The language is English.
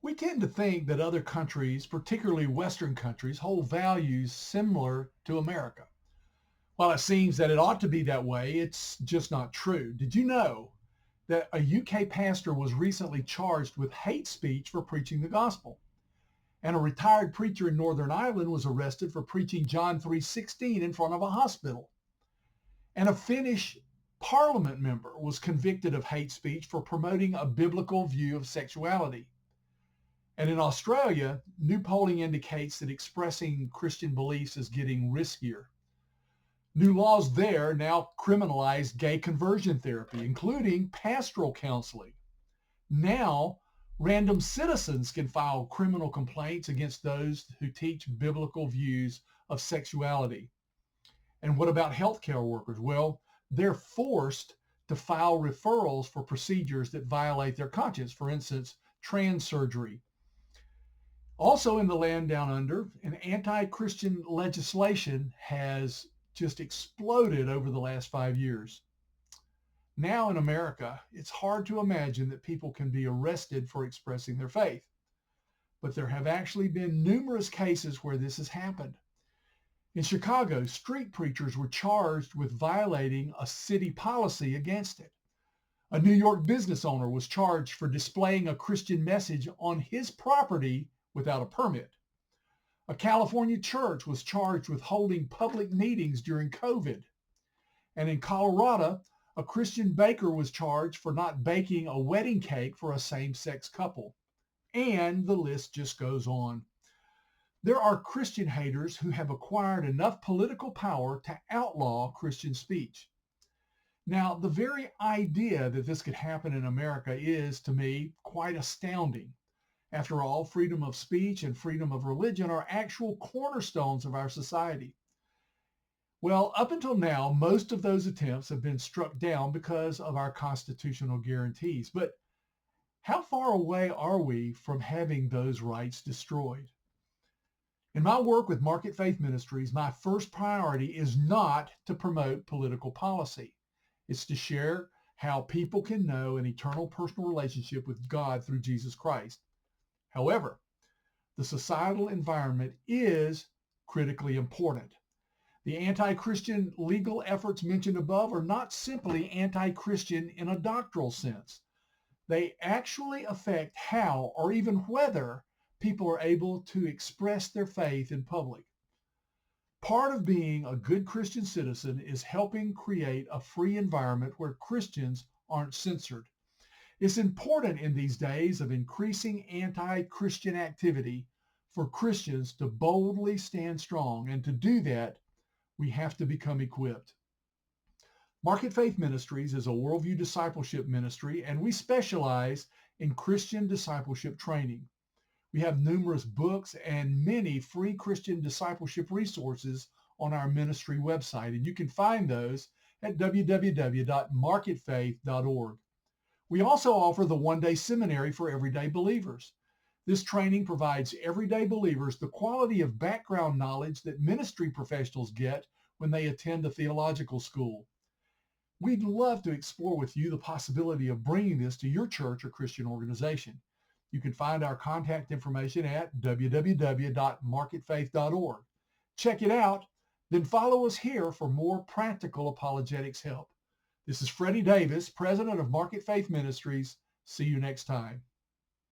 We tend to think that other countries, particularly Western countries, hold values similar to America. While it seems that it ought to be that way, it's just not true. Did you know that a UK pastor was recently charged with hate speech for preaching the gospel? And a retired preacher in Northern Ireland was arrested for preaching John 3:16 in front of a hospital. And a Finnish parliament member was convicted of hate speech for promoting a biblical view of sexuality. And in Australia, new polling indicates that expressing Christian beliefs is getting riskier. New laws there now criminalize gay conversion therapy, including pastoral counseling. Now, random citizens can file criminal complaints against those who teach biblical views of sexuality. And what about healthcare workers? Well, they're forced to file referrals for procedures that violate their conscience, for instance, trans surgery. Also in the land down under, an anti-Christian legislation has just exploded over the last 5 years. Now in America, it's hard to imagine that people can be arrested for expressing their faith. But there have actually been numerous cases where this has happened. In Chicago, street preachers were charged with violating a city policy against it. A New York business owner was charged for displaying a Christian message on his property without a permit. A California church was charged with holding public meetings during COVID. And in Colorado, a Christian baker was charged for not baking a wedding cake for a same-sex couple. And the list just goes on. There are Christian haters who have acquired enough political power to outlaw Christian speech. Now, the very idea that this could happen in America is, to me, quite astounding. After all, freedom of speech and freedom of religion are actual cornerstones of our society. Well, up until now, most of those attempts have been struck down because of our constitutional guarantees. But how far away are we from having those rights destroyed? In my work with Market Faith Ministries, my first priority is not to promote political policy. It's to share how people can know an eternal personal relationship with God through Jesus Christ. However, the societal environment is critically important. The anti-Christian legal efforts mentioned above are not simply anti-Christian in a doctrinal sense. They actually affect how or even whether people are able to express their faith in public. Part of being a good Christian citizen is helping create a free environment where Christians aren't censored. It's important in these days of increasing anti-Christian activity for Christians to boldly stand strong, and to do that, we have to become equipped. Market Faith Ministries is a worldview discipleship ministry, and we specialize in Christian discipleship training. We have numerous books and many free Christian discipleship resources on our ministry website, and you can find those at www.marketfaith.org. We also offer the one-day seminary for everyday believers. This training provides everyday believers the quality of background knowledge that ministry professionals get when they attend a theological school. We'd love to explore with you the possibility of bringing this to your church or Christian organization. You can find our contact information at www.marketfaith.org. Check it out, then follow us here for more practical apologetics help. This is Freddy Davis, president of Market Faith Ministries. See you next time.